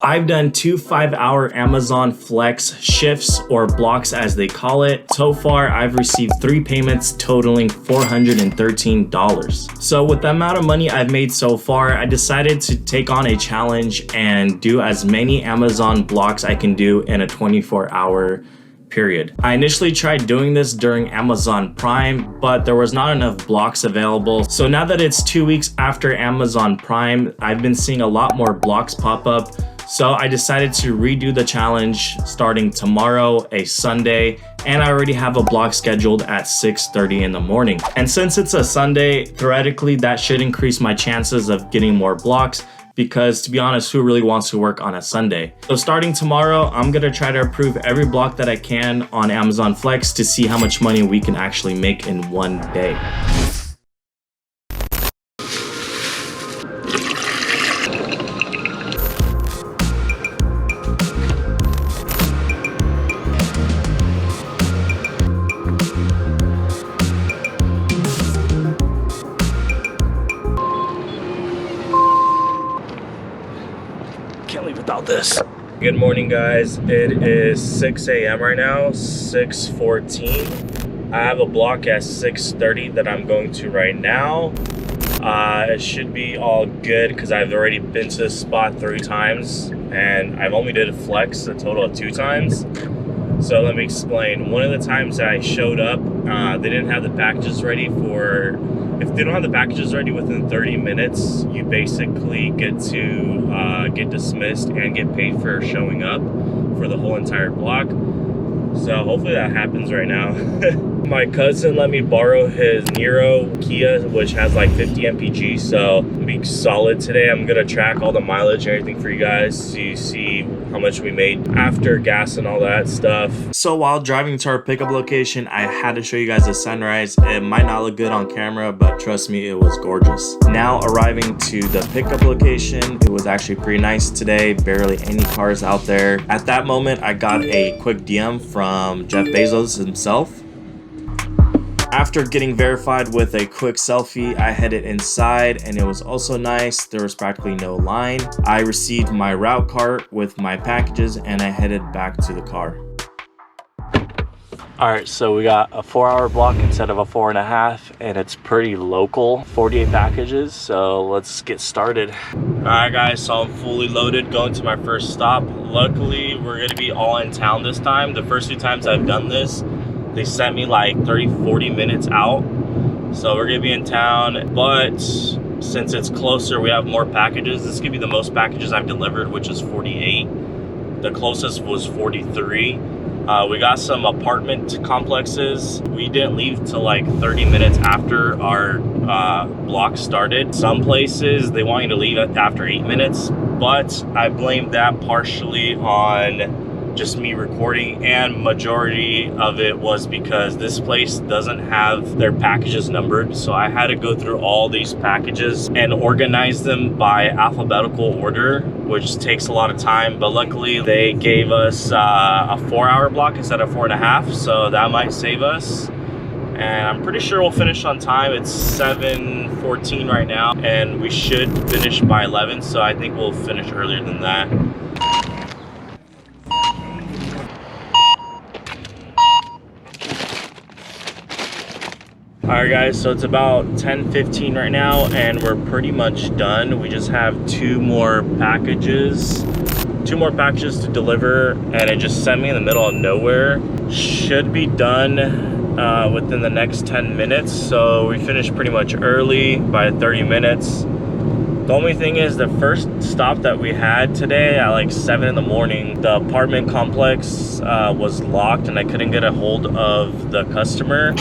I've done 2 5-hour Amazon Flex shifts, or blocks as they call it. So far, I've received 3 payments totaling $413. So with the amount of money I've made so far, I decided to take on a challenge and do as many Amazon blocks I can do in a 24-hour period. I initially tried doing this during Amazon Prime, but there was not enough blocks available. So now that it's 2 weeks after Amazon Prime, I've been seeing a lot more blocks pop up. So I decided to redo the challenge starting tomorrow, a Sunday, and I already have a block scheduled at 6:30 in the morning. And since it's a Sunday, theoretically that should increase my chances of getting more blocks, because to be honest, who really wants to work on a Sunday? So starting tomorrow, I'm gonna try to approve every block that I can on Amazon Flex to see how much money we can actually make in one day. Can't leave without this. Good morning, guys. It is 6 a.m. right now, 6:14. I have a block at 6:30 that I'm going to right now. It should be all good because I've already been to this spot 3 times and I've only did a flex a total of 2 times. So let me explain. One of the times I showed up, they didn't have the packages ready for... If they don't have the packages ready within 30 minutes, you basically get to get dismissed and get paid for showing up for the whole entire block. So hopefully that happens right now. My cousin let me borrow his Niro Kia, which has like 50 mpg, so it'll be solid today. I'm gonna track all the mileage and everything for you guys so you see how much we made after gas and all that stuff. So while driving to our pickup location, I had to show you guys the sunrise. It might not look good on camera, but trust me, it was gorgeous. Now arriving to the pickup location, it was actually pretty nice today. Barely any cars out there. At that moment, I got a quick DM from Jeff Bezos himself. After getting verified with a quick selfie, I headed inside and it was also nice. There was practically no line. I received my route cart with my packages and I headed back to the car. All right, so we got a 4-hour block instead of a 4.5, and it's pretty local, 48 packages. So let's get started. All right, guys, so I'm fully loaded going to my first stop. Luckily, we're gonna be all in town this time. The first 2 times I've done this, they sent me like 30-40 minutes out. So we're gonna be in town, but since it's closer, we have more packages. This could be the most packages I've delivered, which is 48. The closest was 43. We got some apartment complexes. We didn't leave till like 30 minutes after our block started. Some places, they want you to leave after 8 minutes, but I blame that partially on just me recording, and majority of it was because this place doesn't have their packages numbered. So I had to go through all these packages and organize them by alphabetical order, which takes a lot of time. But luckily they gave us a 4-hour block instead of 4.5, so that might save us. And I'm pretty sure we'll finish on time. It's 7:14 right now and we should finish by 11, so I think we'll finish earlier than that. All right, guys, so it's about 10:15 right now and we're pretty much done. We just have 2 more packages to deliver, and it just sent me in the middle of nowhere. Should be done within the next 10 minutes. So we finished pretty much early by 30 minutes. The only thing is, the first stop that we had today at like 7 in the morning, the apartment complex was locked and I couldn't get a hold of the customer.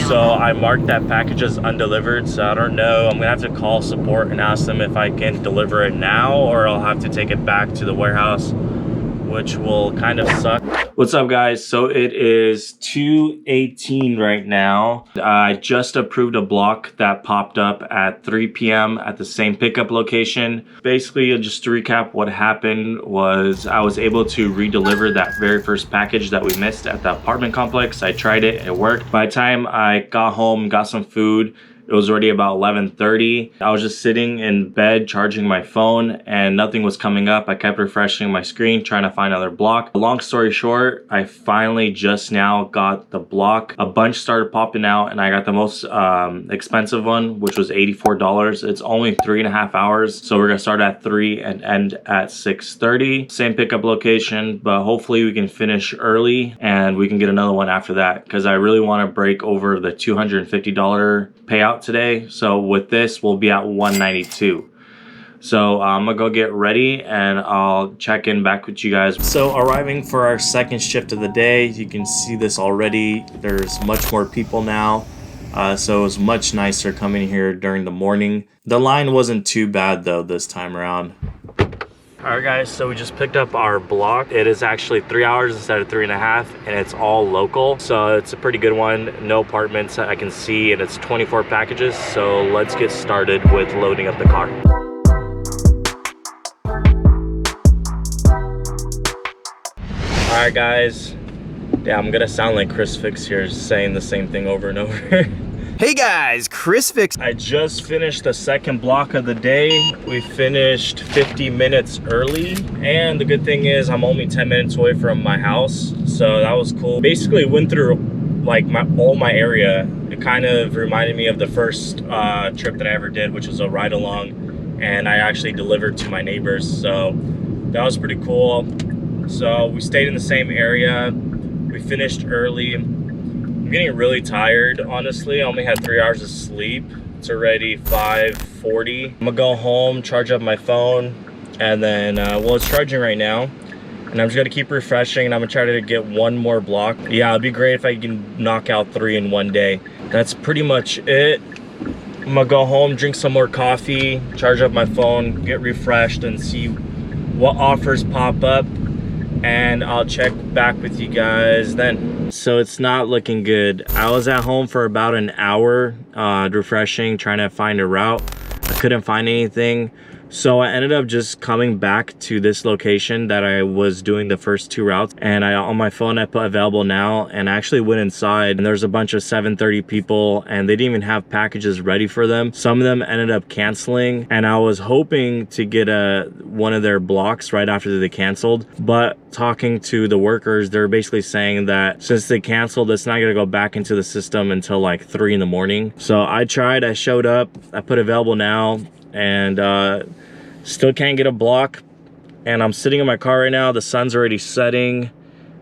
So I marked that package as undelivered. So I don't know, I'm gonna have to call support and ask them if I can deliver it now, or I'll have to take it back to the warehouse, which will kind of suck. What's up, guys? So it is 2:18 right now. I just approved a block that popped up at 3 p.m. at the same pickup location. Basically, just to recap, what happened was I was able to redeliver that very first package that we missed at the apartment complex. I tried it, it worked. By the time I got home, got some food, It was already about 11:30. I was just sitting in bed charging my phone and nothing was coming up. I kept refreshing my screen trying to find another block. Long story short, I finally just now got the block. A bunch started popping out and I got the most expensive one, which was $84. It's only 3.5 hours. So we're gonna start at 3 and end at 6:30. Same pickup location, but hopefully we can finish early and we can get another one after that, because I really want to break over the $250 payout today. So with this, we'll be at 192. So I'm gonna go get ready and I'll check in back with you guys. So arriving for our second shift of the day, you can see this already. There's much more people now. So it was much nicer coming here during the morning. The line wasn't too bad though this time around. All right guys, so we just picked up our block. It is actually 3 hours instead of 3.5, and it's all local. So it's a pretty good one. No apartments I can see, and it's 24 packages. So let's get started with loading up the car. All right guys. Yeah, I'm gonna sound like Chris Fix here, saying the same thing over and over. Hey guys, Chris Fix. I just finished the second block of the day. We finished 50 minutes early. And the good thing is I'm only 10 minutes away from my house. So that was cool. Basically went through like all my area. It kind of reminded me of the first trip that I ever did, which was a ride along. And I actually delivered to my neighbors. So that was pretty cool. So we stayed in the same area. We finished early. I'm getting really tired, honestly. I only had 3 hours of sleep. It's already 5:40. I'm gonna go home, charge up my phone, and then, well, it's charging right now. And I'm just gonna keep refreshing, and I'm gonna try to get one more block. Yeah, it'd be great if I can knock out 3 in one day. That's pretty much it. I'm gonna go home, drink some more coffee, charge up my phone, get refreshed, and see what offers pop up. And I'll check back with you guys then. So it's not looking good. I was at home for about an hour refreshing, trying to find a route. I couldn't find anything. So I ended up just coming back to this location that I was doing the first 2 routes, and on my phone I put available now, and I actually went inside and there's a bunch of 7:30 people and they didn't even have packages ready for them. Some of them ended up canceling, and I was hoping to get one of their blocks right after they canceled, but talking to the workers, they're basically saying that since they canceled, it's not gonna go back into the system until like 3 in the morning. So I tried, I showed up, I put available now, and still can't get a block. And I'm sitting in my car right now. The sun's already setting.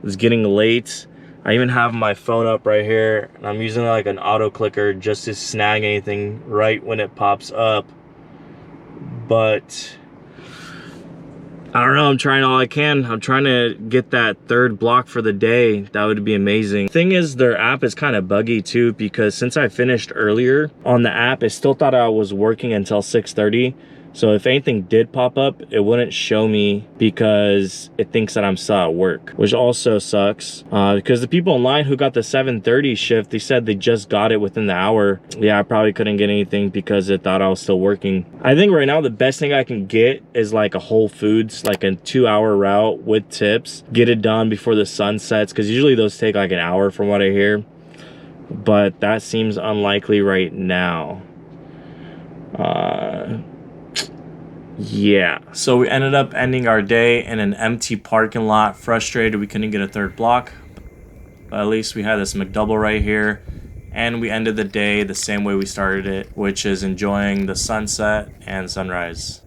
It's getting late. I even have my phone up right here, and I'm using like an auto clicker just to snag anything right when it pops up. But I don't know, I'm trying all I can. I'm trying to get that third block for the day. That would be amazing. Thing is, their app is kind of buggy too, because since I finished earlier on the app, it still thought I was working until 6:30. So if anything did pop up, it wouldn't show me because it thinks that I'm still at work, which also sucks. Because the people online who got the 7:30 shift, they said they just got it within the hour. Yeah, I probably couldn't get anything because it thought I was still working. I think right now the best thing I can get is like a Whole Foods, like a 2-hour route with tips. Get it done before the sun sets, because usually those take like an hour from what I hear. But that seems unlikely right now. Yeah, so we ended up ending our day in an empty parking lot. Frustrated we couldn't get a third block, but at least we had this McDouble right here, and we ended the day the same way we started it, which is enjoying the sunset and sunrise.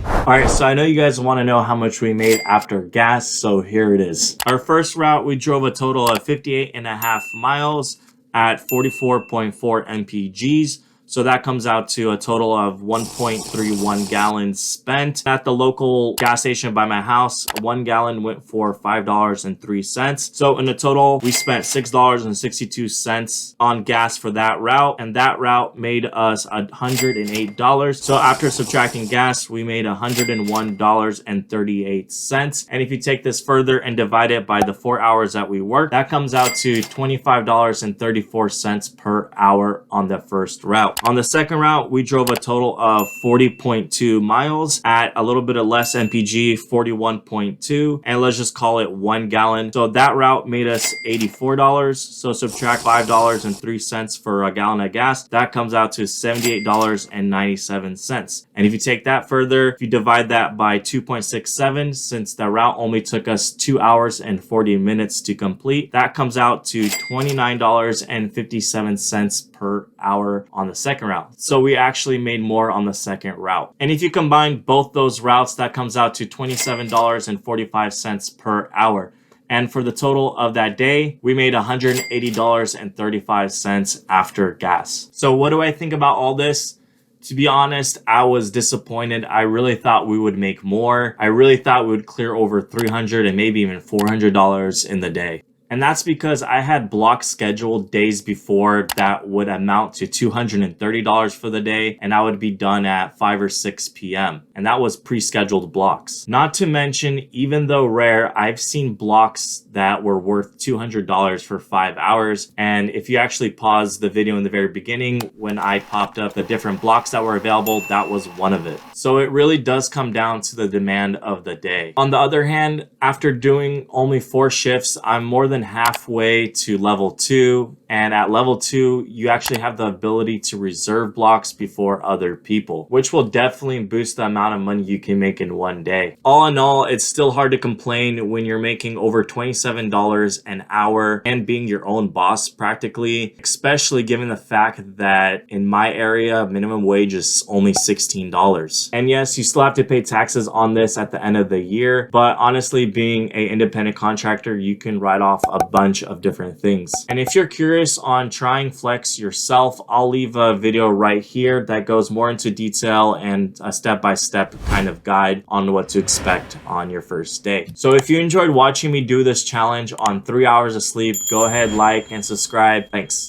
All right, so I know you guys want to know how much we made after gas, so here it is. Our first route, we drove a total of 58.5 miles at 44.4 mpgs. So that comes out to a total of 1.31 gallons spent. At the local gas station by my house, 1 gallon went for $5.03. So in the total, we spent $6.62 on gas for that route, and that route made us $108. So after subtracting gas, we made $101.38. And if you take this further and divide it by the 4 hours that we worked, that comes out to $25.34 per hour on the first route. On the second route, we drove a total of 40.2 miles at a little bit of less MPG, 41.2, and let's just call it 1 gallon. So that route made us $84. So subtract $5.03 for a gallon of gas. That comes out to $78.97. And if you take that further, if you divide that by 2.67, since the route only took us 2 hours and 40 minutes to complete, that comes out to $29.57 per hour on the second route. So we actually made more on the second route. And if you combine both those routes, that comes out to $27.45 per hour. And for the total of that day, we made $180.35 after gas. So what do I think about all this? To be honest, I was disappointed. I really thought we would make more. I really thought we would clear over $300 and maybe even $400 in the day. And that's because I had blocks scheduled days before that would amount to $230 for the day, and I would be done at 5 or 6 p.m. And that was pre-scheduled blocks. Not to mention, even though rare, I've seen blocks that were worth $200 for 5 hours. And if you actually pause the video in the very beginning, when I popped up the different blocks that were available, that was one of it. So it really does come down to the demand of the day. On the other hand, after doing only 4 shifts, I'm more than halfway to level 2, and at level 2 you actually have the ability to reserve blocks before other people, which will definitely boost the amount of money you can make in one day. All in all, it's still hard to complain when you're making over $27 an hour and being your own boss practically, especially given the fact that in my area minimum wage is only $16. And yes, you still have to pay taxes on this at the end of the year, but honestly, being an independent contractor, you can write off a bunch of different things. And if you're curious on trying Flex yourself, I'll leave a video right here that goes more into detail and a step-by-step kind of guide on what to expect on your first day. So if you enjoyed watching me do this challenge on 3 hours of sleep, go ahead, like and subscribe. Thanks.